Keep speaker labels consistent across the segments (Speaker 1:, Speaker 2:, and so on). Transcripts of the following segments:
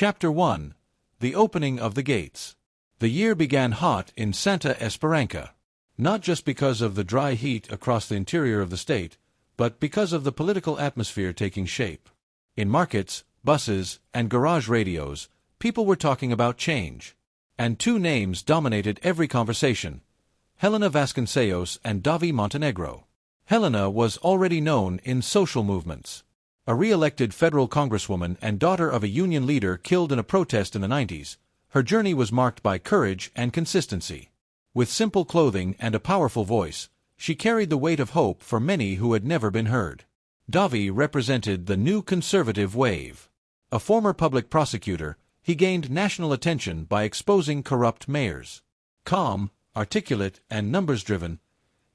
Speaker 1: Chapter 1. The Opening of the Gates. The year began hot in Santa Esperança. Not just because of the dry heat across the interior of the state, but because of the political atmosphere taking shape. In markets, buses, and garage radios, people were talking about change. And two names dominated every conversation: Helena Vasconcellos and Davi Montenegro. Helena was already known in social movements. A re-elected federal congresswoman and daughter of a union leader killed in a protest in the 90s, her journey was marked by courage and consistency. With simple clothing and a powerful voice, she carried the weight of hope for many who had never been heard. Davi represented the new conservative wave. A former public prosecutor, he gained national attention by exposing corrupt mayors. Calm, articulate, and numbers-driven,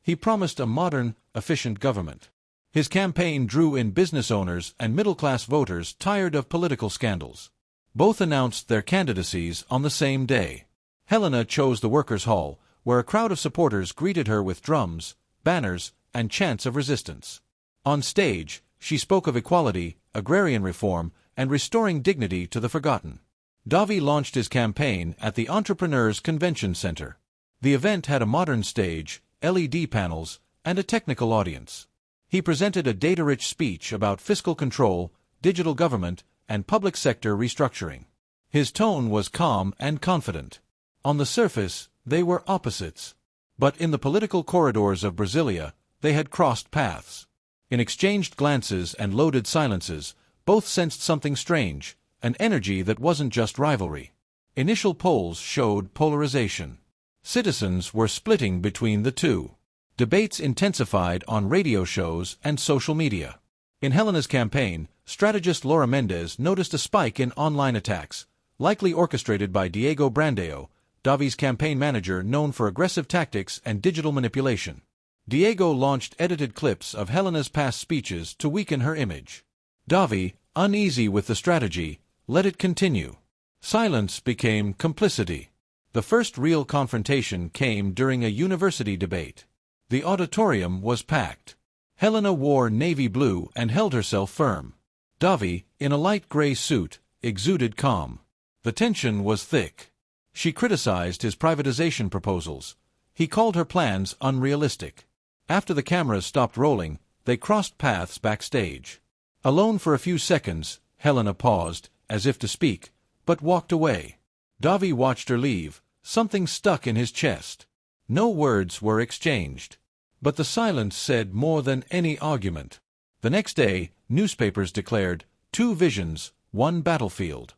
Speaker 1: he promised a modern, efficient government. His campaign drew in business owners and middle-class voters tired of political scandals. Both announced their candidacies on the same day. Helena chose the Workers' Hall, where a crowd of supporters greeted her with drums, banners, and chants of resistance. On stage, she spoke of equality, agrarian reform, and restoring dignity to the forgotten. Davi launched his campaign at the Entrepreneurs Convention Center. The event had a modern stage, LED panels, and a technical audience. He presented a data-rich speech about fiscal control, digital government, and public sector restructuring. His tone was calm and confident. On the surface, they were opposites. But in the political corridors of Brasilia, they had crossed paths. In exchanged glances and loaded silences, both sensed something strange, an energy that wasn't just rivalry. Initial polls showed polarization. Citizens were splitting between the two. Debates intensified on radio shows and social media. In Helena's campaign, strategist Laura Mendez noticed a spike in online attacks, likely orchestrated by Diego Brandão, Davi's campaign manager known for aggressive tactics and digital manipulation. Diego launched edited clips of Helena's past speeches to weaken her image. Davi, uneasy with the strategy, let it continue. Silence became complicity. The first real confrontation came during a university debate. The auditorium was packed. Helena wore navy blue and held herself firm. Davi, in a light gray suit, exuded calm. The tension was thick. She criticized his privatization proposals. He called her plans unrealistic. After the cameras stopped rolling, they crossed paths backstage. Alone for a few seconds, Helena paused, as if to speak, but walked away. Davi watched her leave, something stuck in his chest. No words were exchanged. But the silence said more than any argument. The next day, newspapers declared, 2 visions, 1 battlefield.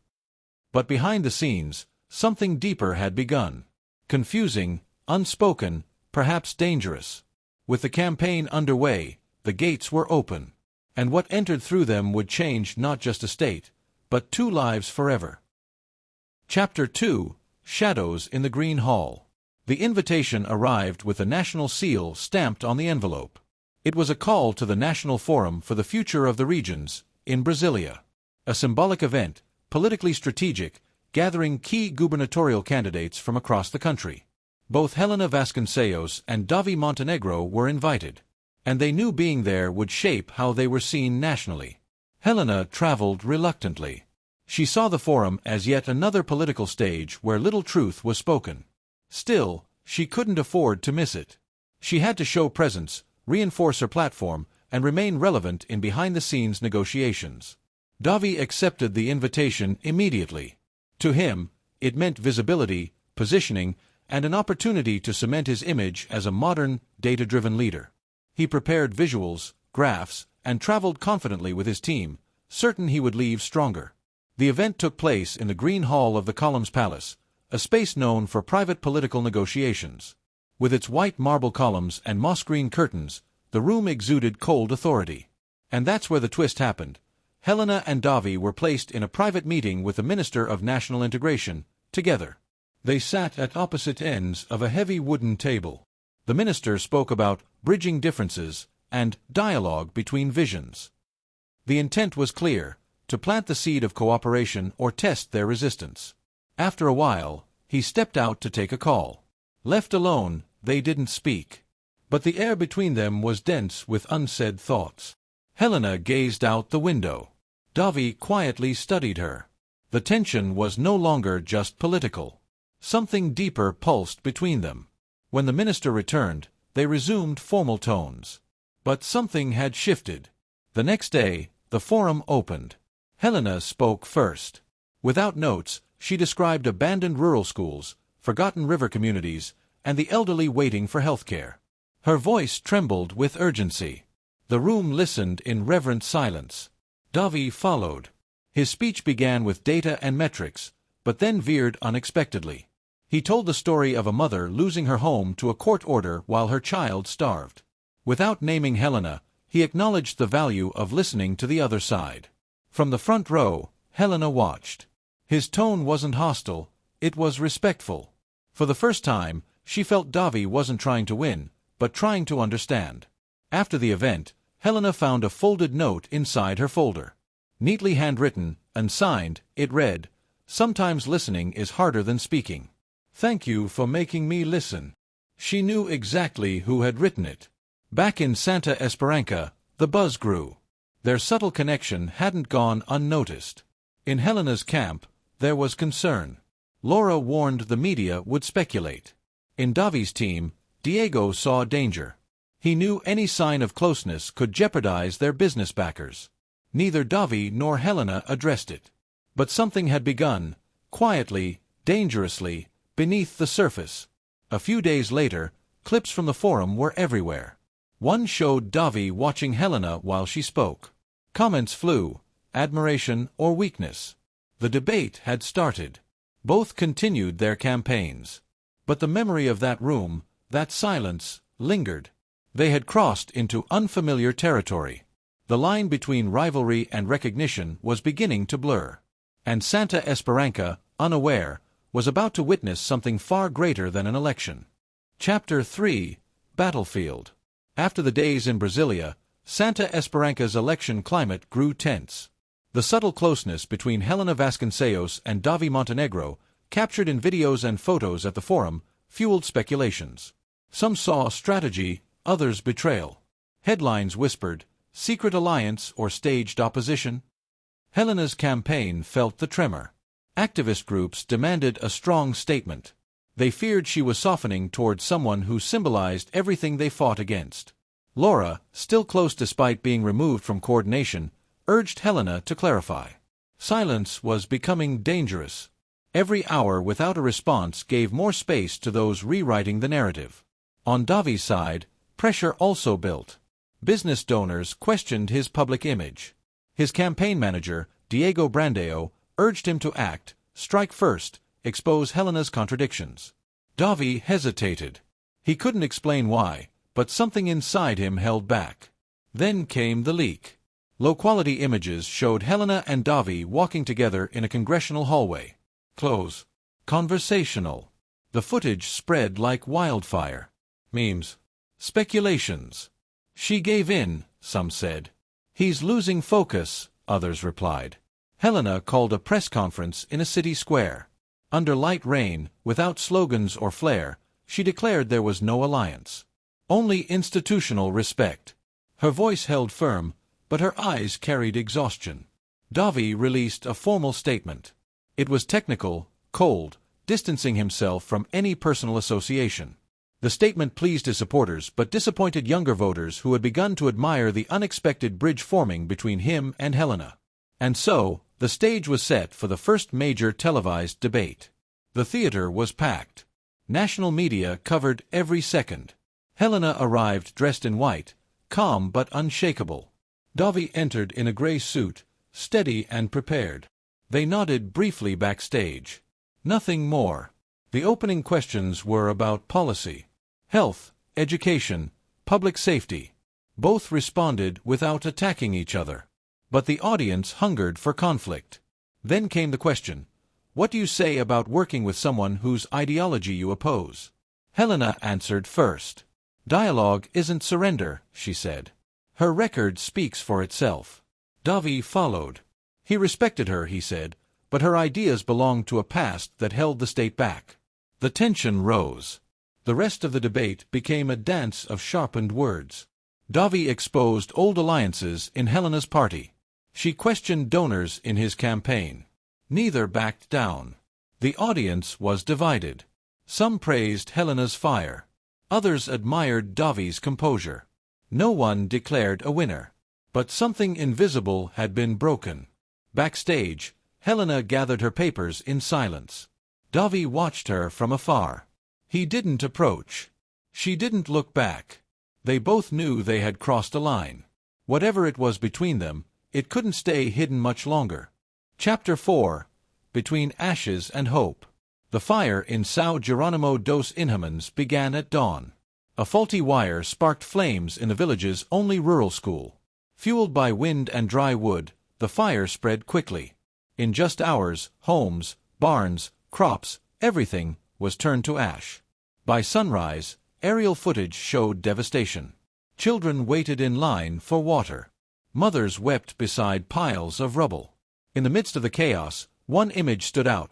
Speaker 1: But behind the scenes, something deeper had begun. Confusing, unspoken, perhaps dangerous. With the campaign underway, the gates were open. And what entered through them would change not just a state, but 2 lives forever. Chapter 2. Shadows in the Green Hall. The invitation arrived with a national seal stamped on the envelope. It was a call to the National Forum for the Future of the Regions, in Brasilia. A symbolic event, politically strategic, gathering key gubernatorial candidates from across the country. Both Helena Vasconcellos and Davi Montenegro were invited. And they knew being there would shape how they were seen nationally. Helena traveled reluctantly. She saw the forum as yet another political stage where little truth was spoken. Still, she couldn't afford to miss it. She had to show presence, reinforce her platform, and remain relevant in behind-the-scenes negotiations. Davi accepted the invitation immediately. To him, it meant visibility, positioning, and an opportunity to cement his image as a modern, data-driven leader. He prepared visuals, graphs, and traveled confidently with his team, certain he would leave stronger. The event took place in the Green Hall of the Columns Palace, a space known for private political negotiations. With its white marble columns and moss-green curtains, the room exuded cold authority. And that's where the twist happened. Helena and Davi were placed in a private meeting with the Minister of National Integration, together. They sat at opposite ends of a heavy wooden table. The minister spoke about bridging differences and dialogue between visions. The intent was clear: to plant the seed of cooperation or test their resistance. After a while, he stepped out to take a call. Left alone, they didn't speak. But the air between them was dense with unsaid thoughts. Helena gazed out the window. Davi quietly studied her. The tension was no longer just political. Something deeper pulsed between them. When the minister returned, they resumed formal tones. But something had shifted. The next day, the forum opened. Helena spoke first. Without notes, she described abandoned rural schools, forgotten river communities, and the elderly waiting for health care. Her voice trembled with urgency. The room listened in reverent silence. Davi followed. His speech began with data and metrics, but then veered unexpectedly. He told the story of a mother losing her home to a court order while her child starved. Without naming Helena, he acknowledged the value of listening to the other side. From the front row, Helena watched. His tone wasn't hostile, it was respectful. For the first time, she felt Davi wasn't trying to win, but trying to understand. After the event, Helena found a folded note inside her folder. Neatly handwritten and signed, it read, "Sometimes listening is harder than speaking. Thank you for making me listen." She knew exactly who had written it. Back in Santa Esperança, the buzz grew. Their subtle connection hadn't gone unnoticed. In Helena's camp, there was concern. Laura warned the media would speculate. In Davi's team, Diego saw danger. He knew any sign of closeness could jeopardize their business backers. Neither Davi nor Helena addressed it. But something had begun, quietly, dangerously, beneath the surface. A few days later, clips from the forum were everywhere. One showed Davi watching Helena while she spoke. Comments flew, admiration or weakness. The debate had started. Both continued their campaigns. But the memory of that room, that silence, lingered. They had crossed into unfamiliar territory. The line between rivalry and recognition was beginning to blur. And Santa Esperança, unaware, was about to witness something far greater than an election. Chapter 3: Battlefield. After the days in Brasilia, Santa Esperança's election climate grew tense. The subtle closeness between Helena Vasconcellos and Davi Montenegro, captured in videos and photos at the forum, fueled speculations. Some saw strategy, others betrayal. Headlines whispered, secret alliance or staged opposition. Helena's campaign felt the tremor. Activist groups demanded a strong statement. They feared she was softening toward someone who symbolized everything they fought against. Laura, still close despite being removed from coordination, urged Helena to clarify. Silence was becoming dangerous. Every hour without a response gave more space to those rewriting the narrative. On Davi's side, pressure also built. Business donors questioned his public image. His campaign manager, Diego Brandao, urged him to act, strike first, expose Helena's contradictions. Davi hesitated. He couldn't explain why, but something inside him held back. Then came the leak. Low-quality images showed Helena and Davi walking together in a congressional hallway. Close. Conversational. The footage spread like wildfire. Memes. Speculations. She gave in, some said. He's losing focus, others replied. Helena called a press conference in a city square. Under light rain, without slogans or flair, she declared there was no alliance. Only institutional respect. Her voice held firm, but her eyes carried exhaustion. Davi released a formal statement. It was technical, cold, distancing himself from any personal association. The statement pleased his supporters but disappointed younger voters who had begun to admire the unexpected bridge forming between him and Helena. And so, the stage was set for the first major televised debate. The theater was packed. National media covered every second. Helena arrived dressed in white, calm but unshakable. Davi entered in a gray suit, steady and prepared. They nodded briefly backstage. Nothing more. The opening questions were about policy. Health, education, public safety. Both responded without attacking each other. But the audience hungered for conflict. Then came the question, what do you say about working with someone whose ideology you oppose? Helena answered first. Dialogue isn't surrender, she said. Her record speaks for itself. Davi followed. He respected her, he said, but her ideas belonged to a past that held the state back. The tension rose. The rest of the debate became a dance of sharpened words. Davi exposed old alliances in Helena's party. She questioned donors in his campaign. Neither backed down. The audience was divided. Some praised Helena's fire. Others admired Davi's composure. No one declared a winner. But something invisible had been broken. Backstage, Helena gathered her papers in silence. Davi watched her from afar. He didn't approach. She didn't look back. They both knew they had crossed a line. Whatever it was between them, it couldn't stay hidden much longer. Chapter 4. Between Ashes and Hope. The fire in São Jerónimo dos Inhamans began at dawn. A faulty wire sparked flames in the village's only rural school. Fueled by wind and dry wood, the fire spread quickly. In just hours, homes, barns, crops, everything was turned to ash. By sunrise, aerial footage showed devastation. Children waited in line for water. Mothers wept beside piles of rubble. In the midst of the chaos, one image stood out.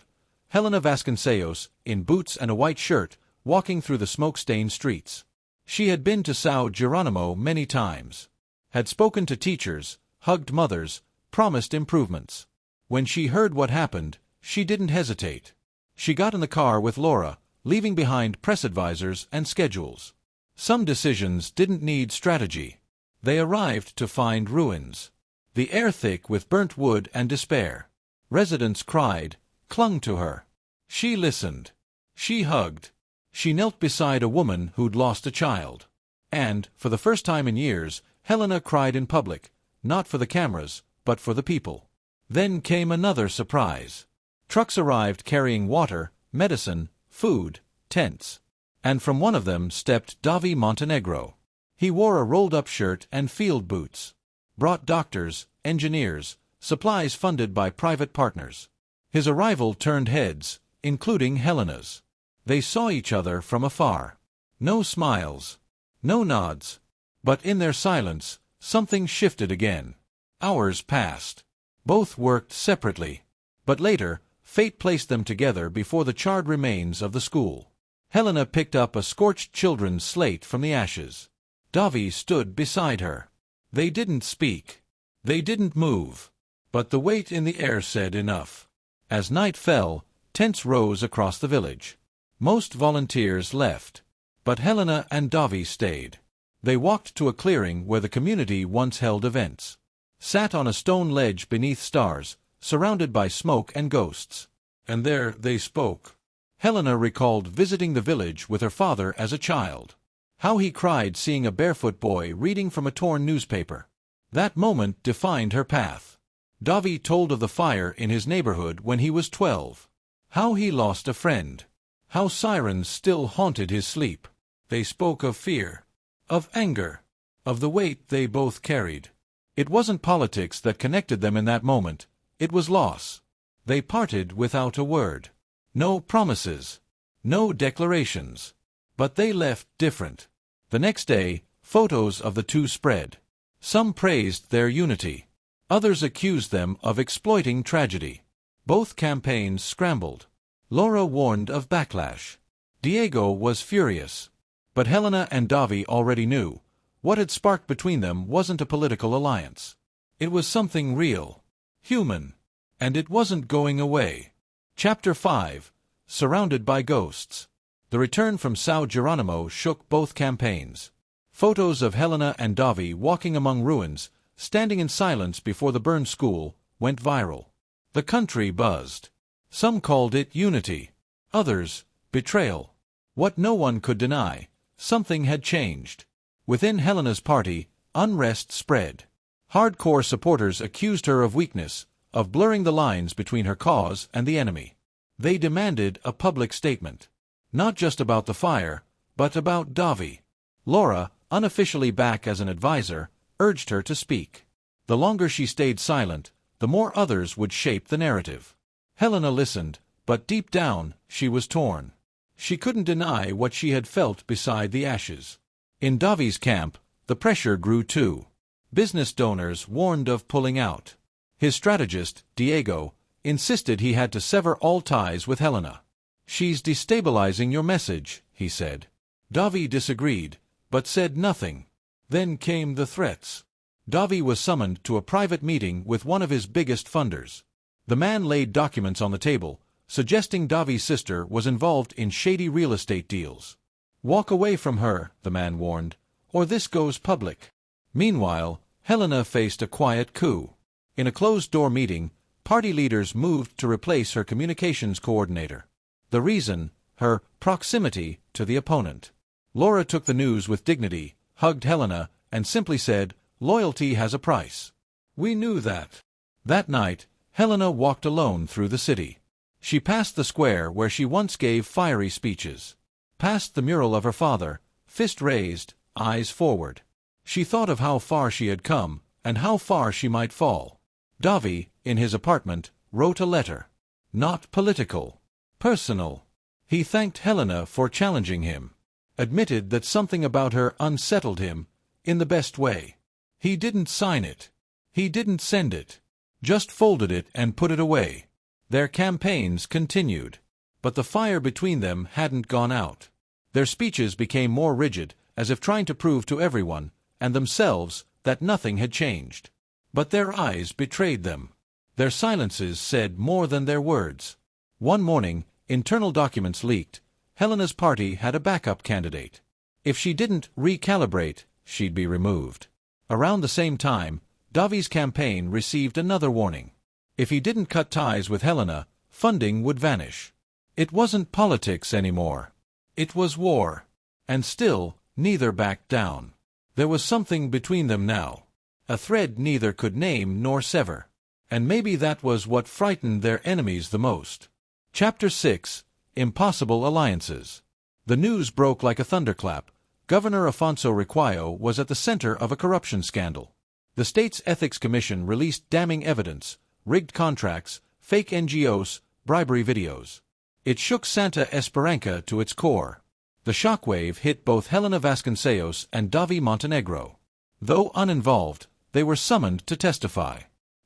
Speaker 1: Helena Vasconcellos, in boots and a white shirt, walking through the smoke-stained streets. She had been to São Jerónimo many times. Had spoken to teachers, hugged mothers, promised improvements. When she heard what happened, she didn't hesitate. She got in the car with Laura, leaving behind press advisors and schedules. Some decisions didn't need strategy. They arrived to find ruins. The air thick with burnt wood and despair. Residents cried, clung to her. She listened. She hugged. She knelt beside a woman who'd lost a child. And, for the first time in years, Helena cried in public, not for the cameras, but for the people. Then came another surprise. Trucks arrived carrying water, medicine, food, tents. And from one of them stepped Davi Montenegro. He wore a rolled-up shirt and field boots. Brought doctors, engineers, supplies funded by private partners. His arrival turned heads, including Helena's. They saw each other from afar. No smiles. No nods. But in their silence, something shifted again. Hours passed. Both worked separately. But later, fate placed them together before the charred remains of the school. Helena picked up a scorched children's slate from the ashes. Davi stood beside her. They didn't speak. They didn't move. But the weight in the air said enough. As night fell, tents rose across the village. Most volunteers left. But Helena and Davi stayed. They walked to a clearing where the community once held events. Sat on a stone ledge beneath stars, surrounded by smoke and ghosts. And there they spoke. Helena recalled visiting the village with her father as a child. How he cried seeing a barefoot boy reading from a torn newspaper. That moment defined her path. Davi told of the fire in his neighborhood when he was 12. How he lost a friend. How sirens still haunted his sleep. They spoke of fear. Of anger. Of the weight they both carried. It wasn't politics that connected them in that moment. It was loss. They parted without a word. No promises. No declarations. But they left different. The next day, photos of the two spread. Some praised their unity. Others accused them of exploiting tragedy. Both campaigns scrambled. Laura warned of backlash. Diego was furious. But Helena and Davi already knew. What had sparked between them wasn't a political alliance. It was something real. Human. And it wasn't going away. Chapter 5. Surrounded by Ghosts. The return from São Jerónimo shook both campaigns. Photos of Helena and Davi walking among ruins, standing in silence before the burned school, went viral. The country buzzed. Some called it unity. Others, betrayal. What no one could deny, something had changed. Within Helena's party, unrest spread. Hardcore supporters accused her of weakness, of blurring the lines between her cause and the enemy. They demanded a public statement. Not just about the fire, but about Davi. Laura, unofficially back as an advisor, urged her to speak. The longer she stayed silent, the more others would shape the narrative. Helena listened, but deep down, she was torn. She couldn't deny what she had felt beside the ashes. In Davi's camp, the pressure grew too. Business donors warned of pulling out. His strategist, Diego, insisted he had to sever all ties with Helena. "She's destabilizing your message," he said. Davi disagreed, but said nothing. Then came the threats. Davi was summoned to a private meeting with one of his biggest funders. The man laid documents on the table, suggesting Davi's sister was involved in shady real estate deals. "Walk away from her," the man warned, "or this goes public." Meanwhile, Helena faced a quiet coup. In a closed-door meeting, party leaders moved to replace her communications coordinator. The reason? Her proximity to the opponent. Laura took the news with dignity, hugged Helena, and simply said, "Loyalty has a price." "We knew that." That night, Helena walked alone through the city. She passed the square where she once gave fiery speeches. Past the mural of her father, fist raised, eyes forward. She thought of how far she had come, and how far she might fall. Davi, in his apartment, wrote a letter. Not political. Personal. He thanked Helena for challenging him. Admitted that something about her unsettled him, in the best way. He didn't sign it. He didn't send it. Just folded it and put it away. Their campaigns continued. But the fire between them hadn't gone out. Their speeches became more rigid, as if trying to prove to everyone, and themselves, that nothing had changed. But their eyes betrayed them. Their silences said more than their words. One morning, internal documents leaked. Helena's party had a backup candidate. If she didn't recalibrate, she'd be removed. Around the same time, Davi's campaign received another warning. If he didn't cut ties with Helena, funding would vanish. It wasn't politics anymore. It was war. And still, neither backed down. There was something between them now. A thread neither could name nor sever. And maybe that was what frightened their enemies the most. Chapter 6. Impossible Alliances. The news broke like a thunderclap. Governor Afonso Requayo was at the center of a corruption scandal. The state's Ethics Commission released damning evidence, rigged contracts, fake NGOs, bribery videos. It shook Santa Esperança to its core. The shockwave hit both Helena Vasconcellos and Davi Montenegro. Though uninvolved, they were summoned to testify.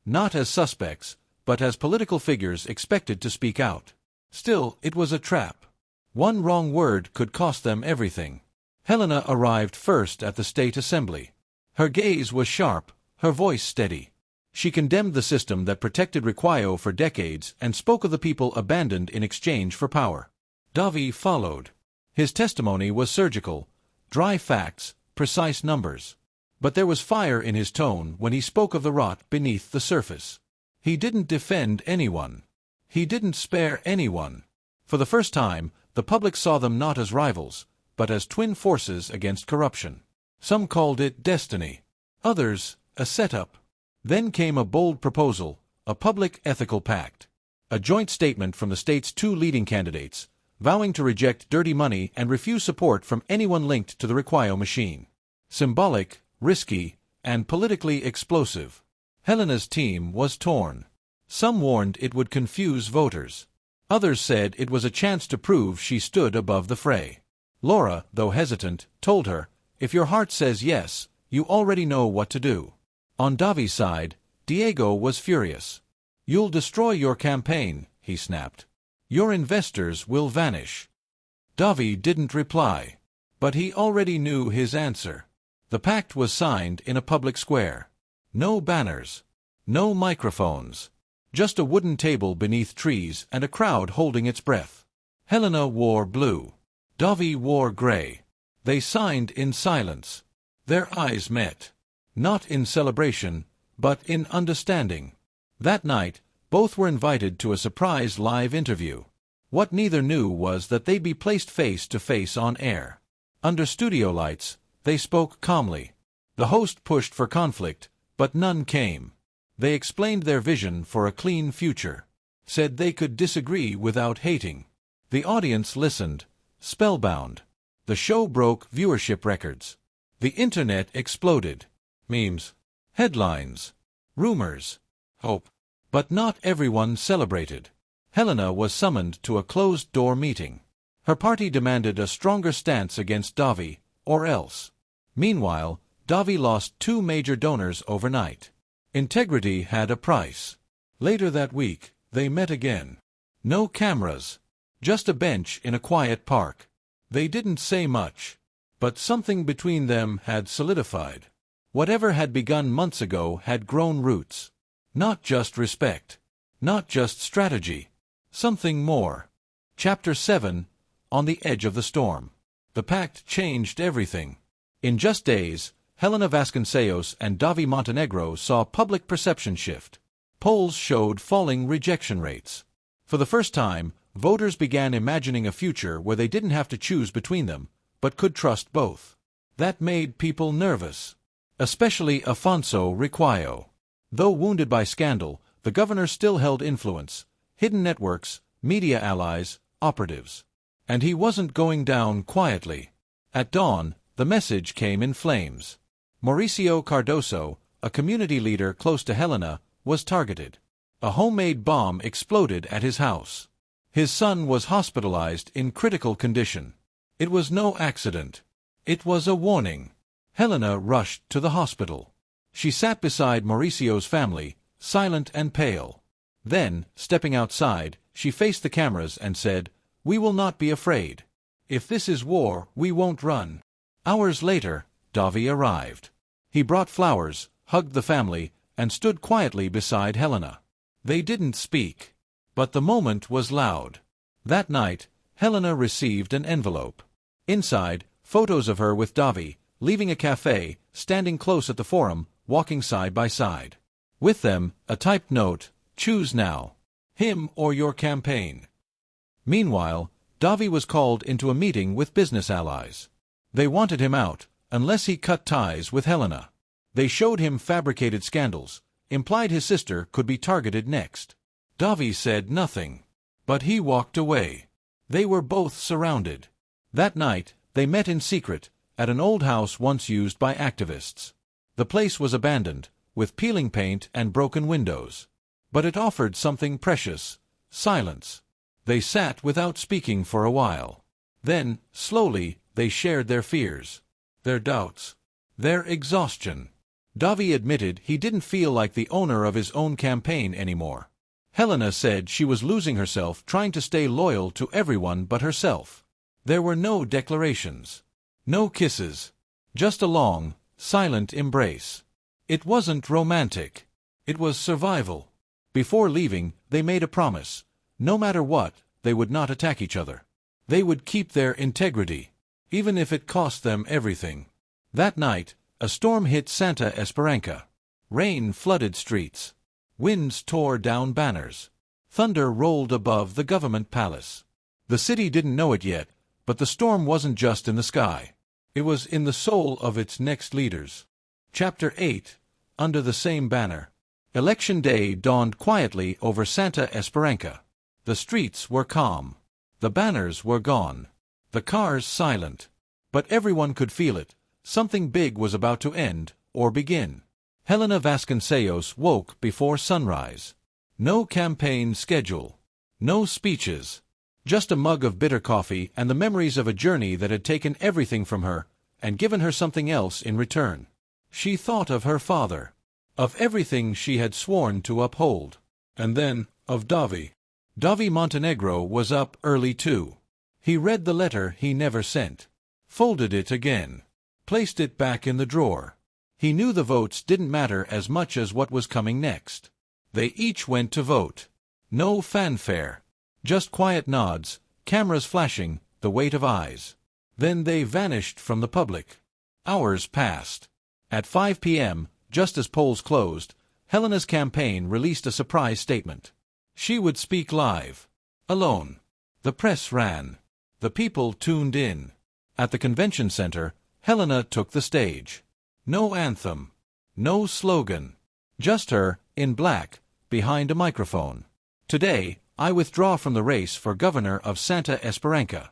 Speaker 1: Not as suspects, but as political figures expected to speak out. Still, it was a trap. One wrong word could cost them everything. Helena arrived first at the State Assembly. Her gaze was sharp, her voice steady. She condemned the system that protected Requayo for decades and spoke of the people abandoned in exchange for power. Davi followed. His testimony was surgical, dry facts, precise numbers. But there was fire in his tone when he spoke of the rot beneath the surface. He didn't defend anyone. He didn't spare anyone. For the first time, the public saw them not as rivals, but as twin forces against corruption. Some called it destiny. Others, a setup. Then came a bold proposal, a public ethical pact. A joint statement from the state's two leading candidates, vowing to reject dirty money and refuse support from anyone linked to the Requayo machine. Symbolic, risky, and politically explosive. Helena's team was torn. Some warned it would confuse voters. Others said it was a chance to prove she stood above the fray. Laura, though hesitant, told her, "If your heart says yes, you already know what to do." On Davi's side, Diego was furious. "You'll destroy your campaign," he snapped. "Your investors will vanish." Davi didn't reply. But he already knew his answer. The pact was signed in a public square. No banners. No microphones. Just a wooden table beneath trees and a crowd holding its breath. Helena wore blue. Davi wore gray. They signed in silence. Their eyes met. Not in celebration, but in understanding. That night, both were invited to a surprise live interview. What neither knew was that they'd be placed face to face on air. Under studio lights, they spoke calmly. The host pushed for conflict, but none came. They explained their vision for a clean future. Said they could disagree without hating. The audience listened, spellbound. The show broke viewership records. The internet exploded. Memes. Headlines. Rumors. Hope. But not everyone celebrated. Helena was summoned to a closed-door meeting. Her party demanded a stronger stance against Davi, or else. Meanwhile, Davi lost two major donors overnight. Integrity had a price. Later that week, they met again. No cameras. Just a bench in a quiet park. They didn't say much. But something between them had solidified. Whatever had begun months ago had grown roots. Not just respect. Not just strategy. Something more. Chapter 7. On the Edge of the Storm. The pact changed everything. In just days, Helena Vasconcellos and Davi Montenegro saw public perception shift. Polls showed falling rejection rates. For the first time, voters began imagining a future where they didn't have to choose between them, but could trust both. That made people nervous. Especially Afonso Riquelme. Though wounded by scandal, the governor still held influence, hidden networks, media allies, operatives. And he wasn't going down quietly. At dawn, the message came in flames. Mauricio Cardoso, a community leader close to Helena, was targeted. A homemade bomb exploded at his house. His son was hospitalized in critical condition. It was no accident. It was a warning. Helena rushed to the hospital. She sat beside Mauricio's family, silent and pale. Then, stepping outside, she faced the cameras and said, "We will not be afraid. If this is war, we won't run." Hours later, Davi arrived. He brought flowers, hugged the family, and stood quietly beside Helena. They didn't speak. But the moment was loud. That night, Helena received an envelope. Inside, photos of her with Davi, leaving a cafe, standing close at the forum, walking side by side. With them, a typed note, "Choose now. Him or your campaign." Meanwhile, Davi was called into a meeting with business allies. They wanted him out, unless he cut ties with Helena. They showed him fabricated scandals, implied his sister could be targeted next. Davi said nothing. But he walked away. They were both surrounded. That night, they met in secret, at an old house once used by activists. The place was abandoned, with peeling paint and broken windows. But it offered something precious: silence. They sat without speaking for a while. Then, slowly, they shared their fears, their doubts, their exhaustion. Davi admitted he didn't feel like the owner of his own campaign anymore. Helena said she was losing herself trying to stay loyal to everyone but herself. There were no declarations. No kisses. Just a long, silent embrace. It wasn't romantic. It was survival. Before leaving, they made a promise. No matter what, they would not attack each other. They would keep their integrity, even if it cost them everything. That night, a storm hit Santa Esperança. Rain flooded streets. Winds tore down banners. Thunder rolled above the government palace. The city didn't know it yet, but the storm wasn't just in the sky. It was in the soul of its next leaders. Chapter 8. Under the same banner. Election day dawned quietly over Santa Esperança. The streets were calm. The banners were gone. The cars silent. But everyone could feel it. Something big was about to end, or begin. Helena Vasconcellos woke before sunrise. No campaign schedule. No speeches. Just a mug of bitter coffee and the memories of a journey that had taken everything from her, and given her something else in return. She thought of her father. Of everything she had sworn to uphold. And then, of Davi. Davi Montenegro was up early too. He read the letter he never sent. Folded it again. Placed it back in the drawer. He knew the votes didn't matter as much as what was coming next. They each went to vote. No fanfare. Just quiet nods, cameras flashing, the weight of eyes. Then they vanished from the public. Hours passed. At 5 p.m., just as polls closed, Helena's campaign released a surprise statement. She would speak live. Alone. The press ran. The people tuned in. At the convention center, Helena took the stage. No anthem. No slogan. Just her, in black, behind a microphone. "Today, I withdraw from the race for governor of Santa Esperança."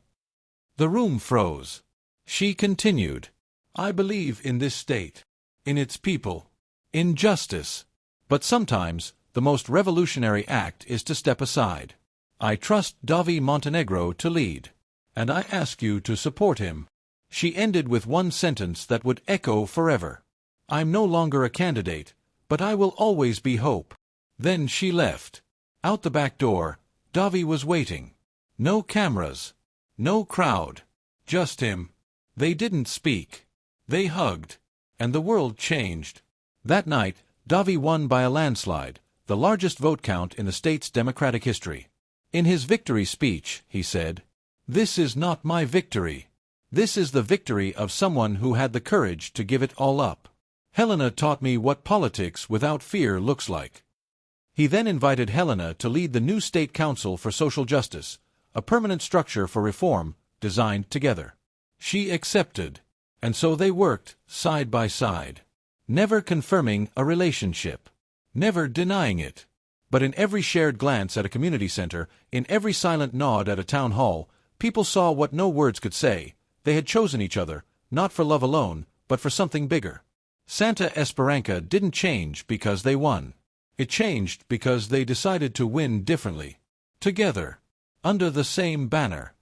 Speaker 1: The room froze. She continued. "I believe in this state. In its people. In justice. But sometimes, the most revolutionary act is to step aside. I trust Davi Montenegro to lead. And I ask you to support him." She ended with one sentence that would echo forever. "I'm no longer a candidate, but I will always be hope." Then she left. Out the back door, Davi was waiting. No cameras. No crowd. Just him. They didn't speak. They hugged. And the world changed. That night, Davi won by a landslide, the largest vote count in the state's democratic history. In his victory speech, he said, "This is not my victory. This is the victory of someone who had the courage to give it all up. Helena taught me what politics without fear looks like." He then invited Helena to lead the new State Council for Social Justice, a permanent structure for reform, designed together. She accepted, and so they worked side by side, never confirming a relationship, never denying it. But in every shared glance at a community center, in every silent nod at a town hall, people saw what no words could say. They had chosen each other, not for love alone, but for something bigger. Santa Esperança didn't change because they won. It changed because they decided to win differently. Together. Under the same banner.